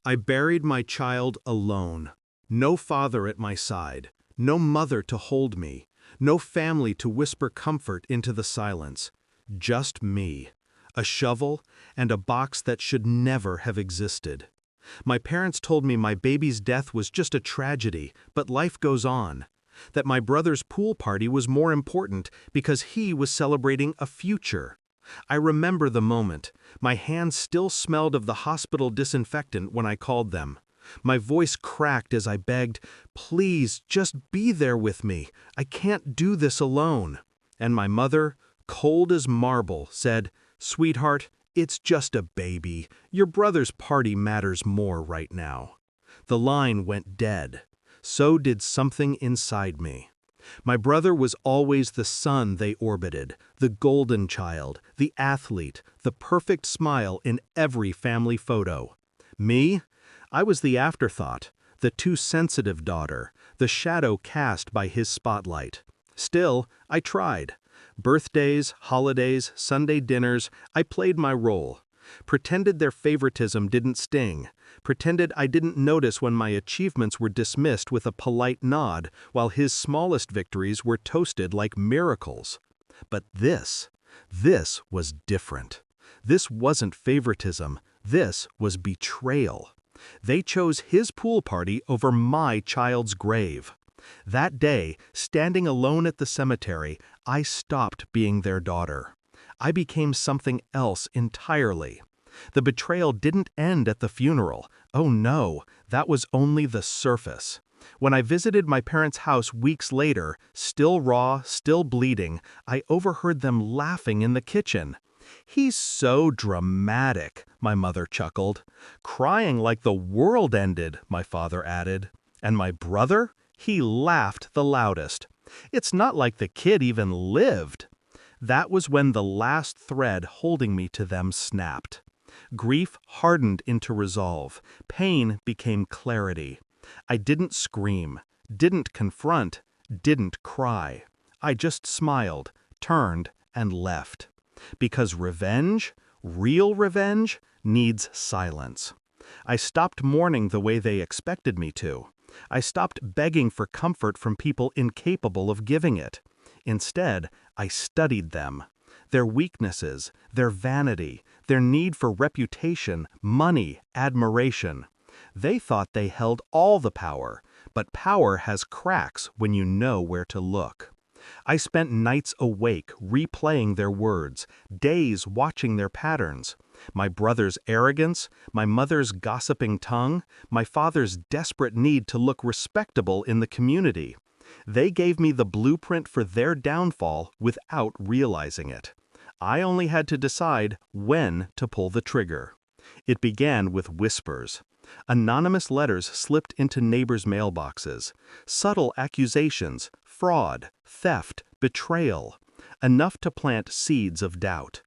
I buried my child alone. No father at my side, no mother to hold me, no family to whisper comfort into the silence. Just me, a shovel, and a box that should never have existed. My parents told me my baby's death was just a tragedy, but life goes on. That my brother's pool party was more important because he was celebrating a future. I remember the moment. My hands still smelled of the hospital disinfectant when I called them. My voice cracked as I begged, "Please, just be there with me. I can't do this alone." And my mother, cold as marble, said, "Sweetheart, it's just a baby. Your brother's party matters more right now." The line went dead. So did something inside me. My brother was always the sun they orbited, the golden child, the athlete, the perfect smile in every family photo. Me? I was the afterthought, the too sensitive daughter, the shadow cast by his spotlight. Still, I tried. Birthdays, holidays, Sunday dinners, I played my role. Pretended their favoritism didn't sting. Pretended I didn't notice when my achievements were dismissed with a polite nod, while his smallest victories were toasted like miracles. But this was different. This wasn't favoritism. This was betrayal. They chose his pool party over my child's grave. That day, standing alone at the cemetery, I stopped being their daughter. I became something else entirely. The betrayal didn't end at the funeral. Oh no, that was only the surface. When I visited my parents' house weeks later, still raw, still bleeding, I overheard them laughing in the kitchen. "He's so dramatic," my mother chuckled. "Crying like the world ended," my father added. And my brother? He laughed the loudest. "It's not like the kid even lived." That was when the last thread holding me to them snapped. Grief hardened into resolve. Pain became clarity. I didn't scream, didn't confront, didn't cry. I just smiled, turned, and left. Because revenge, real revenge, needs silence. I stopped mourning the way they expected me to. I stopped begging for comfort from people incapable of giving it. Instead, I studied them. Their weaknesses, their vanity, their need for reputation, money, admiration. They thought they held all the power, but power has cracks when you know where to look. I spent nights awake replaying their words, days watching their patterns. My brother's arrogance, my mother's gossiping tongue, my father's desperate need to look respectable in the community. They gave me the blueprint for their downfall without realizing it. I only had to decide when to pull the trigger. It began with whispers. Anonymous letters slipped into neighbors' mailboxes. Subtle accusations, fraud, theft, betrayal. Enough to plant seeds of doubt.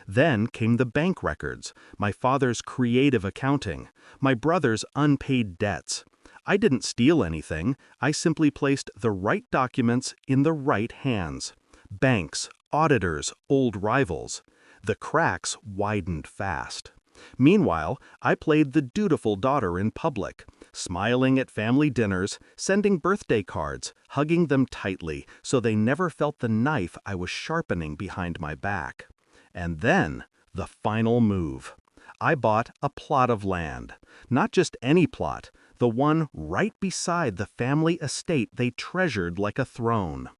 Then came the bank records, my father's creative accounting, my brother's unpaid debts. I didn't steal anything, I simply placed the right documents in the right hands. Banks, auditors, old rivals. The cracks widened fast. Meanwhile, I played the dutiful daughter in public, smiling at family dinners, sending birthday cards, hugging them tightly so they never felt the knife I was sharpening behind my back. And then, the final move. I bought a plot of land. Not just any plot, the one right beside the family estate they treasured like a throne.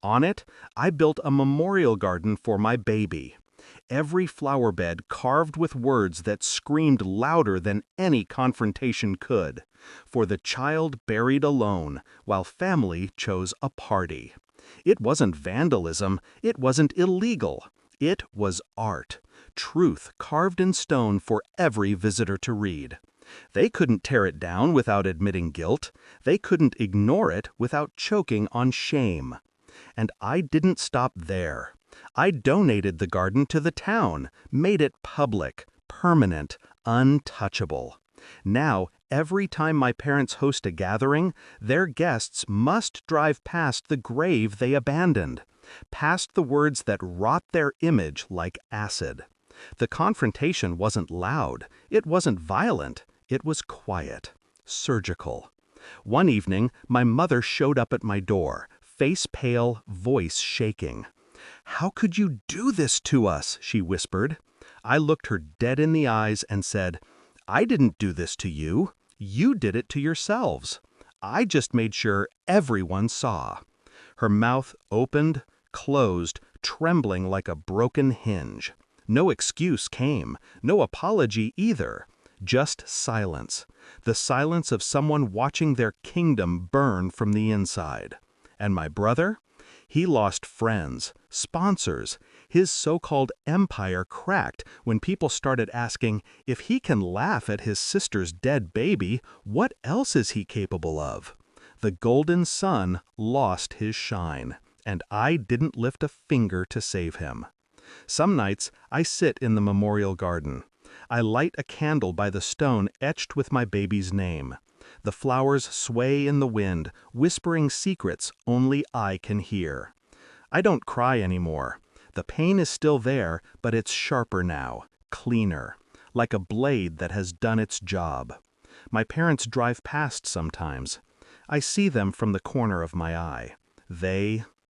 On it, I built a memorial garden for my baby. Every flower bed carved with words that screamed louder than any confrontation could. For the child buried alone, while family chose a party. It wasn't vandalism, it wasn't illegal. It was art, truth carved in stone for every visitor to read. They couldn't tear it down without admitting guilt. They couldn't ignore it without choking on shame. And I didn't stop there. I donated the garden to the town, made it public, permanent, untouchable. Now, every time my parents host a gathering, their guests must drive past the grave they abandoned, past the words that rot their image like acid. The confrontation wasn't loud, it wasn't violent, It was quiet, surgical. One evening, my mother showed up at my door, face pale, voice shaking. "How could you do this to us?" she whispered. I looked her dead in the eyes and said, "I didn't do this to you. You did it to yourselves. I just made sure everyone saw." Her mouth opened, closed, trembling like a broken hinge. No excuse came, no apology either. Just silence. The silence of someone watching their kingdom burn from the inside. And my brother? He lost friends, sponsors. His so-called empire cracked when people started asking, if he can laugh at his sister's dead baby, what else is he capable of? The golden sun lost his shine, and I didn't lift a finger to save him. Some nights I sit in the memorial garden. I light a candle by the stone etched with my baby's name. The flowers sway in the wind, whispering secrets only I can hear. I don't cry anymore. The pain is still there, but it's sharper now, cleaner, like a blade that has done its job. My parents drive past sometimes. I see them from the corner of my eye. They